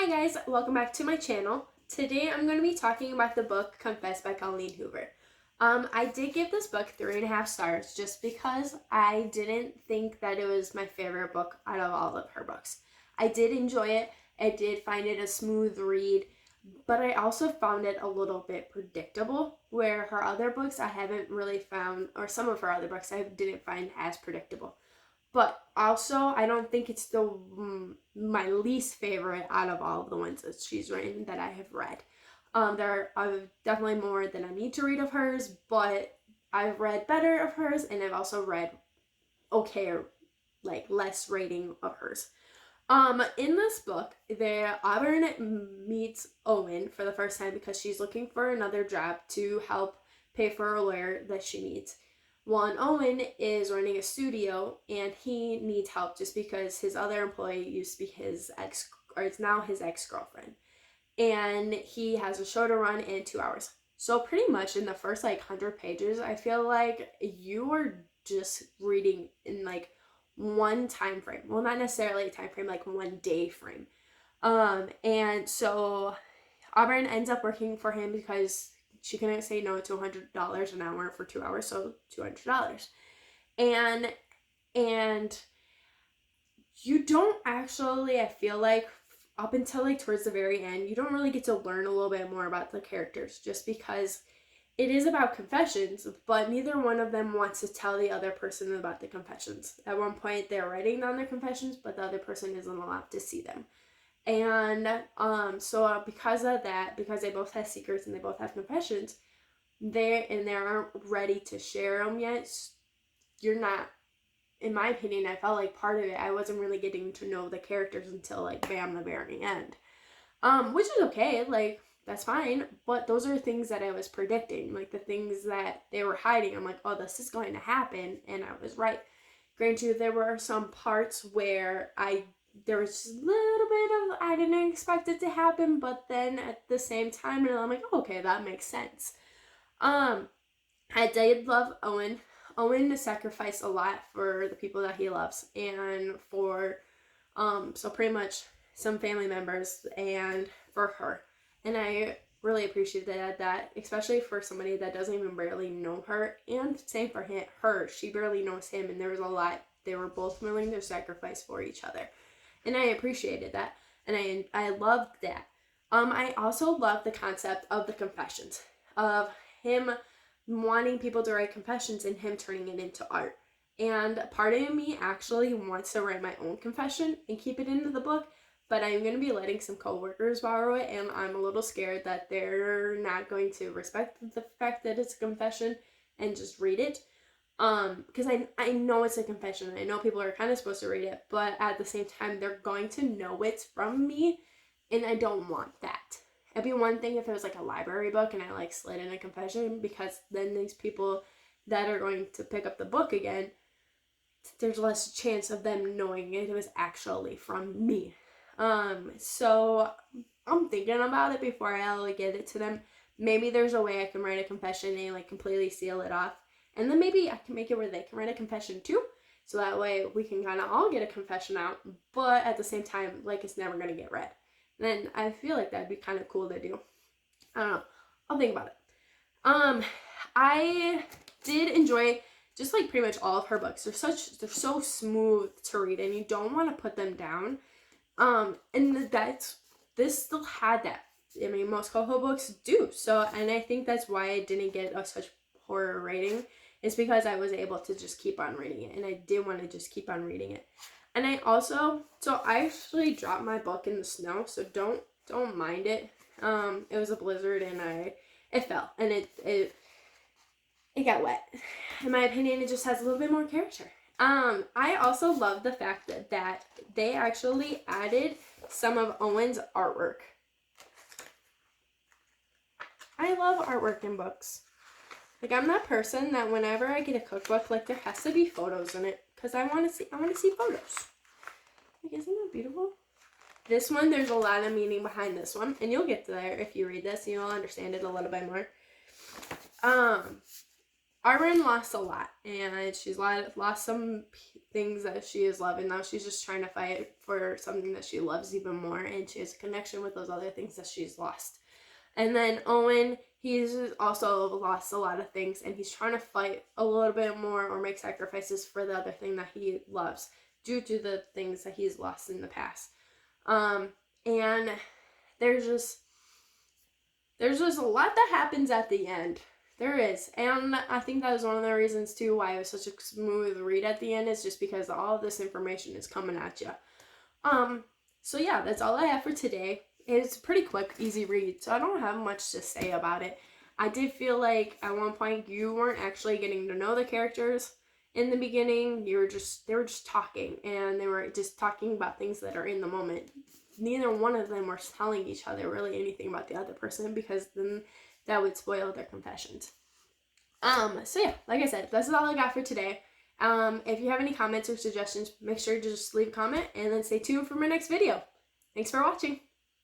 Hi guys, welcome back to my channel. Today I'm going to be talking about the book Confess by Colleen Hoover. I did give this book 3.5 stars just because I didn't think that it was my favorite book out of all of her books. I did enjoy it. I did find it a smooth read, but I also found it a little bit predictable, where her other books I haven't really found, or some of her other books I didn't find as predictable. But also, I don't think it's my least favorite out of all of the ones that she's written that I have read. There are definitely more than I need to read of hers, but I've read better of hers, and I've also read okay or like less rating of hers. In this book, Auburn meets Owen for the first time because she's looking for another job to help pay for a lawyer that she needs. One, Owen is running a studio and he needs help just because his other employee used to be his ex, or it's now his ex-girlfriend. And he has a show to run in 2 hours. So pretty much in the first 100 pages, I feel like you are just reading in one time frame. Well, not necessarily a time frame, like 1 day frame. And so Auburn ends up working for him because she couldn't say no to $100 an hour for 2 hours, so $200. And you don't actually, I feel like, up until towards the very end, you don't really get to learn a little bit more about the characters, just because it is about confessions, but neither one of them wants to tell the other person about the confessions. At one point, they're writing down their confessions, but the other person isn't allowed to see them. And so because of that, because they both have secrets and they both have confessions, they aren't ready to share them yet. You're not, in my opinion, I felt like part of it, I wasn't really getting to know the characters until bam, the very end. Which is okay, that's fine, but those are things that I was predicting, the things that they were hiding. I'm like, oh, this is going to happen, and I was right. Granted, there were some parts where there was just a little bit of, I didn't expect it to happen, but then at the same time, and I'm like, oh, okay, that makes sense. I did love Owen. Owen sacrificed a lot for the people that he loves, and for, so pretty much some family members, and for her. And I really appreciated that, especially for somebody that doesn't even barely know her, and same for her. She barely knows him, and there was a lot they were both willing to sacrifice for each other. And I appreciated that, and I loved that. I also love the concept of the confessions, of him wanting people to write confessions and him turning it into art. And part of me actually wants to write my own confession and keep it into the book, but I'm going to be letting some coworkers borrow it, and I'm a little scared that they're not going to respect the fact that it's a confession and just read it. Because I know it's a confession. I know people are kind of supposed to read it, but at the same time, they're going to know it's from me, and I don't want that. It'd be one thing if it was a library book and I slid in a confession, because then these people that are going to pick up the book again, there's less chance of them knowing it was actually from me. So I'm thinking about it before I get it to them. Maybe there's a way I can write a confession and completely seal it off. And then maybe I can make it where they can write a confession too. So that way we can kind of all get a confession out, but at the same time, it's never going to get read. And I feel like that'd be kind of cool to do. I don't know. I'll think about it. I did enjoy just pretty much all of her books. They're so smooth to read, and you don't want to put them down. And this still had that. I mean, most Coho books do. So, and I think that's why I didn't get such horror rating. It's because I was able to just keep on reading it, and I did want to just keep on reading it. And I actually dropped my book in the snow, so don't mind it. It was a blizzard, and it fell, and it got wet. In my opinion, it just has a little bit more character. I also love the fact that they actually added some of Owen's artwork. I love artwork in books. I'm that person that whenever I get a cookbook, there has to be photos in it, because I want to see photos. Isn't that beautiful? This one, there's a lot of meaning behind this one, and you'll get there if you read this, and you'll understand it a little bit more. Arwen lost a lot, and she's lost some things that she is loving. Now she's just trying to fight for something that she loves even more, and she has a connection with those other things that she's lost. And then Owen, he's also lost a lot of things, and he's trying to fight a little bit more or make sacrifices for the other thing that he loves due to the things that he's lost in the past. And there's just a lot that happens at the end. There is. And I think that was one of the reasons, too, why it was such a smooth read at the end, is just because all of this information is coming at you. So yeah, that's all I have for today. It's a pretty quick, easy read, so I don't have much to say about it. I did feel like at one point you weren't actually getting to know the characters in the beginning. They were just talking, and they were just talking about things that are in the moment. Neither one of them were telling each other really anything about the other person, because then that would spoil their confessions. So yeah, like I said, this is all I got for today. If you have any comments or suggestions, make sure to just leave a comment and then stay tuned for my next video. Thanks for watching.